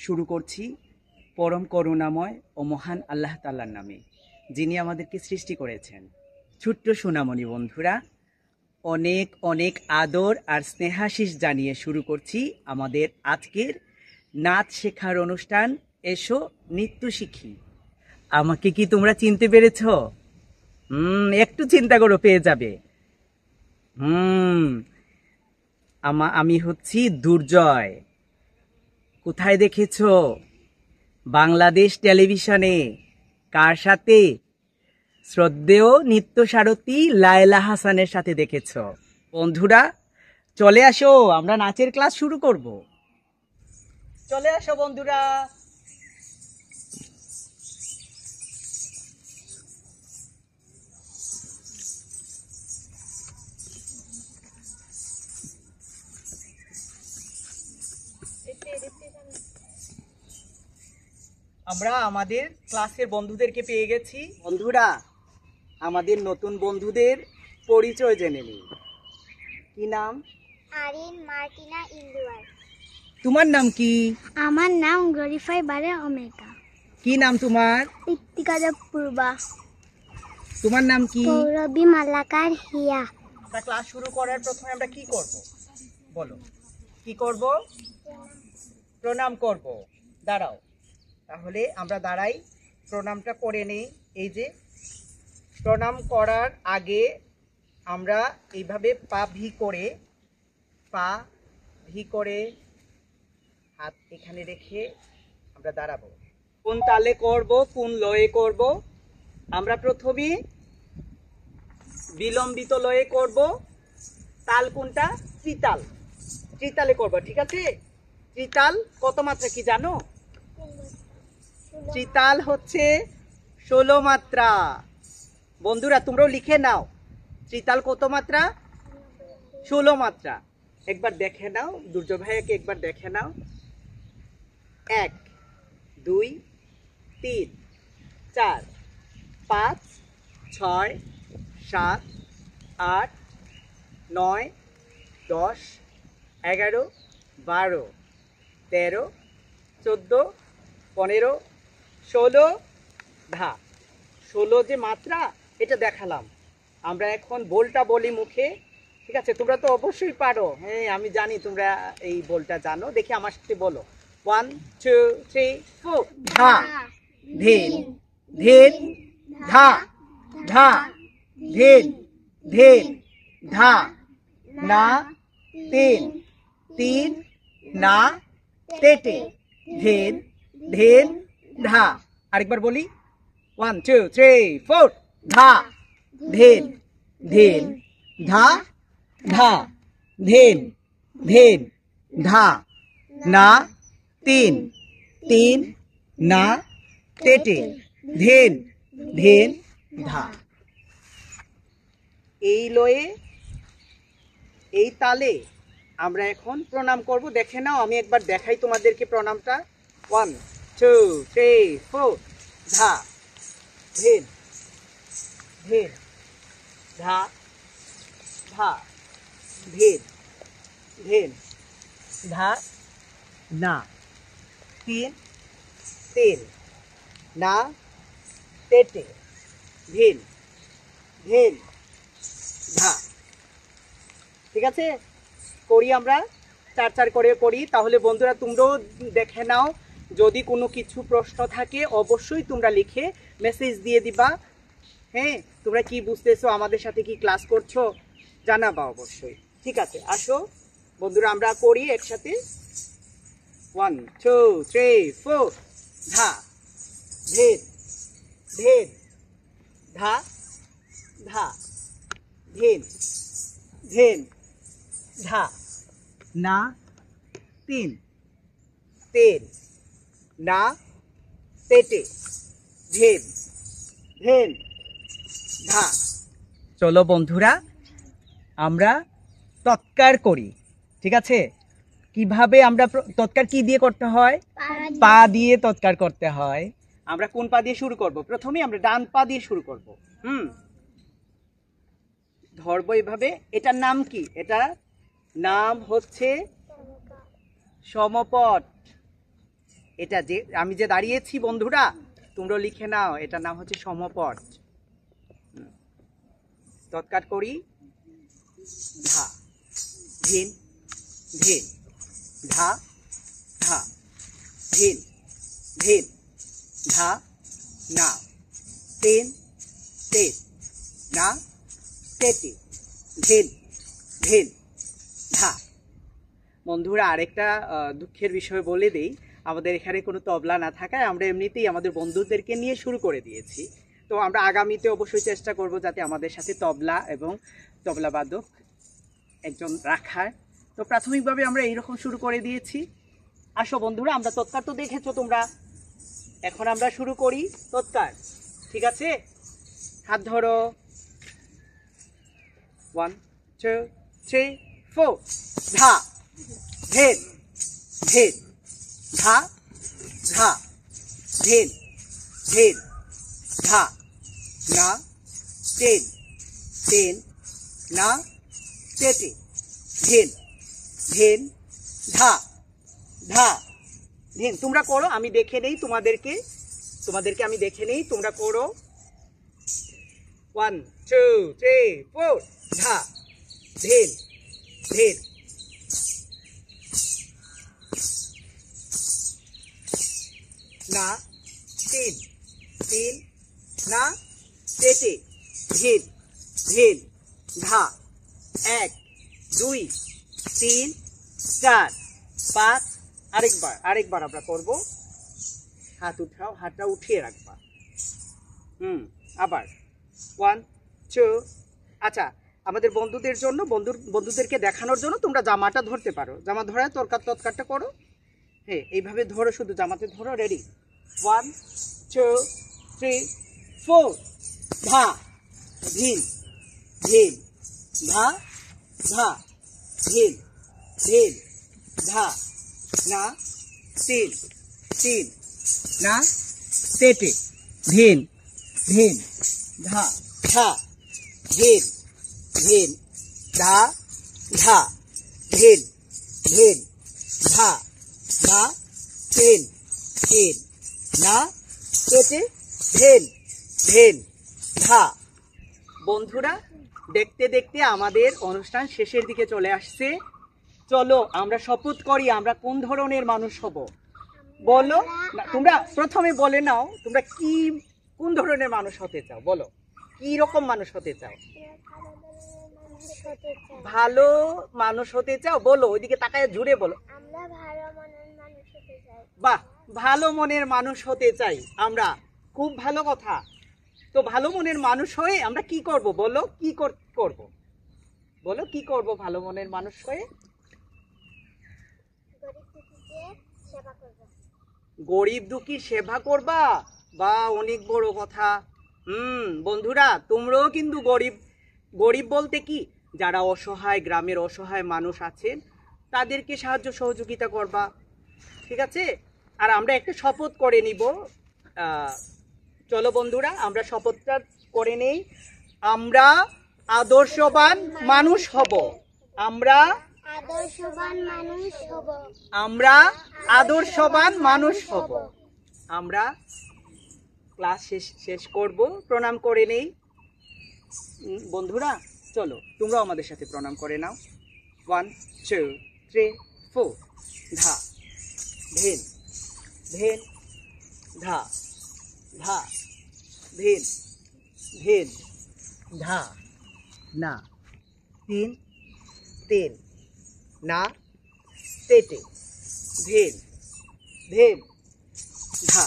শুরু করছি পরম করুণাময় ও মহান আল্লাহ তাআলার নামে, যিনি আমাদেরকে সৃষ্টি করেছেন। ছোট্ট সোনামণি বন্ধুরা, অনেক অনেক আদর আর স্নেহাশিস জানিয়ে শুরু করছি আমাদের আজকের নাচ শেখার অনুষ্ঠান। এসো নৃত্য শিখি। আমাকে কি তোমরা চিনতে পেরেছ? একটু চিন্তা করো, পেয়ে যাবে। আমি হচ্ছি দুর্জয়। কোথায় দেখেছ? বাংলাদেশ টেলিভিশনে। কার সাথে? শ্রদ্ধেয় নৃত্য সারথী লায়লা হাসানের সাথে দেখেছ। বন্ধুরা চলে আসো, আমরা নাচের ক্লাস শুরু করব। চলে আসো বন্ধুরা। আমরা আমাদের ক্লাসের বন্ধুদেরকে পেয়ে গেছি। বন্ধুরা, আমাদের নতুন বন্ধুদের পরিচয় জেনে নিই। কি নাম? আরিন মার্টিনা ইন্দুয়ার। তোমার নাম কি? আমার নাম গ্লোরিফাই বারে ওমেগা। কি নাম তোমার? ঋত্বিকা পূর্বা। তোমার নাম কি? পৌরবী মালাকার হিয়া। আমরা ক্লাস শুরু করার প্রথমে আমরা কি করব বলো? কি করব? প্রণাম করব। দাঁড়াও, তাহলে আমরা দাঁড়াই, প্রণামটা করে নেই। এই যে প্রণাম করার আগে আমরা এইভাবে পা ভি করে হাত এখানে রেখে আমরা দাঁড়াবো। কোন তালে করব, কোন লয়ে করব? আমরা প্রথমে বিলম্বিত লয়ে করব। তাল কোনটা? ত্রিতাল। ত্রিতালে করব, ঠিক আছে? ত্রিতাল কত মাত্রা কি জানো? ত্রিতাল হচ্ছে 16 মাত্রা। বন্ধুরা তোমরাও লিখে নাও, ত্রিতাল কত মাত্রা? 16 মাত্রা। একবার দেখে নাও, দুর্জয় ভাইয়াকে একবার দেখে নাও। 1 2 3 4 5 6 7 8 9 10 11 12 13 14 15 16 ধা। 16 যে মাত্রা এটা দেখালাম। আমরা এখন বোলটা বলি মুখে, ঠিক আছে? তোমরা তো অবশ্যই পারো। হ্যাঁ, আমি জানি তোমরা এই বোলটা জানো। দেখি আমার সাথে বলো। 1 2 3 4 ধা ধেন ধেন ধা ধা ধেন ধেন ধা না তিন তিন না তেটে ধেন ধেন ধা। আরেকবার বলি। 1 2 3 4 ধা ধেন ধেন ধা ধা ধেন ধেন ধা না তিন তিন না তেটে ধেন ধেন ধা। এই লয়ে এই তালে আমরা এখন প্রণাম করব। দেখে নাও, আমি একবার দেখাই তোমাদেরকে প্রণামটা। 1 2 3 4 ধা ধেন ধেন ধা ধা ধেন ধেন ধা না তিন তিন না তেটে ধেন ধেন ধা। ঠিক আছে? করি আমরা, চার চার করে করি। তাহলে বন্ধুরা তোমরাও দেখে নাও, যদি কোনো কিছু প্রশ্ন থাকে অবশ্যই তোমরা লিখে মেসেজ দিয়ে দিবা। হ্যাঁ, তোমরা কি বুঝতেছো, আমাদের সাথে কি ক্লাস করছো জানাবা অবশ্যই। ঠিক আছে, আসো বন্ধুরা আমরা করি একসাথে। 1 2 3 4 ধা ধেন ধেন ধা ধা ধেন ধেন ধা না তিন তিন না তেটে ধেন ধেন ধা। চলো বন্ধুরা আমরা তৎকার করি। ঠিক আছে? কিভাবে আমরা তৎকার কি দিয়ে করতে হয়? পা দিয়ে তৎকার করতে হয়। আমরা কোন পা দিয়ে শুরু করব? প্রথমে আমরা ডান পা দিয়ে শুরু করব। ধরবো এইভাবে। এটার নাম কি? এটা নাম হচ্ছে সমপট। এটা যে আমি যে দাঁড়িয়েছি বন্ধুরা, তোমরা লিখে নাও, এটার নাম হচ্ছে সমপদ। তৎকার করি, ধা, ধিন, ধিন, ধা, ধা, ধিন, ধিন, ধা, না, তিন, তিন, না, তেতি, ধিন, ধিন, ধা। বন্ধুরা আরেকটা দুঃখের বিষয় বলে দিই, আমাদের এখানে কোনো তবলা না থাকায় আমরা এমনিতেই আমাদের বন্ধুদেরকে নিয়ে শুরু করে দিয়েছি। তো আমরা আগামীতে অবশ্যই চেষ্টা করব যাতে আমাদের সাথে তবলা এবং তবলাবাদক একজন রাখার। তো প্রাথমিকভাবে আমরা এইরকম শুরু করে দিয়েছি। আসো বন্ধুরা, আমরা তৎকার তো দেখেছো তোমরা, এখন আমরা শুরু করি তৎকার। ঠিক আছে, হাত ধরো। 1 2 3 4 ধা, ধিন, ধিন, ধা, ধা, ধিন, ধিন, ধা, না, তিন, তিন, না, তেতি, ধিন, ধিন, ধা, ধা, ধিন। তোমরা করো, আমি দেখে নেই তোমাদেরকে আমি দেখে নেই, তোমরা করো। 1 2 3 4 ধা, ধিন, ধিন, না, তিন, তিন, না, তেতি, ধিন, ধিন, ধা। 1 2 3 4 5। আরেকবার আমরা করব। হাত উঠাও, হাতটা উঠিয়ে রাখবা। আবার 1 2। আচ্ছা, আমাদের বন্ধুদের জন্য, বন্ধুদেরকে দেখানোর জন্য তোমরা জামাটা ধরতে পারো, জামা ধরে তৎকারটা করো। হ্যাঁ, এইভাবে ধরো, শুধু জামাতে ধরো। রেডি? 1 2 3 4 ধা, ধিন, ধিন, ধা, ধা, ধিন, ধিন, ধা, না, তিন, তিন, না, তেতি, ধিন, ধিন, ধা, ধা, ধিন, ধিন, ধা, ধা, ধিন, ধিন, ধা, না, তিন, তিন, না, তেতি, ধিন, ধিন, ধা। বন্ধুরা, দেখতে দেখতে আমাদের অনুষ্ঠান শেষের দিকে চলে আসছে। চলো আমরা শপথ করি, আমরা কোন ধরনের মানুষ হব বলো। না, তোমরা প্রথমে বলে নাও, তোমরা কোন ধরনের মানুষ হতে চাও, বলো কি রকম মানুষ হতে চাও? ভালো মানুষ হতে চাও, বলো, ওইদিকে তাকায় জুড়ে বলো। বাহ, ভালো মনের মানুষ হতে চাই আমরা, খুব ভালো কথা। তো ভালো মনের মানুষ হয়ে আমরা কি করব বলো, কি করব বলো, কি করব ভালো মনের মানুষ হয়ে? গরিব দুঃখী সেবা করবা, বা অনেক বড় কথা। বন্ধুরা, তোমরাও কিন্তু গরিব বলতে কি, যারা অসহায়, গ্রামের অসহায় মানুষ আছেন তাদেরকে সাহায্য সহযোগিতা করবা। ঠিক আছে? আর আমরা একটা শপথ করে নিব। চলো বন্ধুরা, আমরা শপথটা করে নেই। আমরা আদর্শবান মানুষ হব। আমরা আদর্শবান মানুষ হব। আমরা আদর্শবান মানুষ হব। আমরা ক্লাস শেষ করব। প্রণাম করে নেই বন্ধুরা। চলো তোমরাও আমাদের সাথে প্রণাম করে নাও। 1 2 3 4 ধা, ধিন, ধিন, ধা, ধা, ধিন, ধিন, ধা, না, তিন, তিন, না, তেতি, ধিন, ধিন, ধা।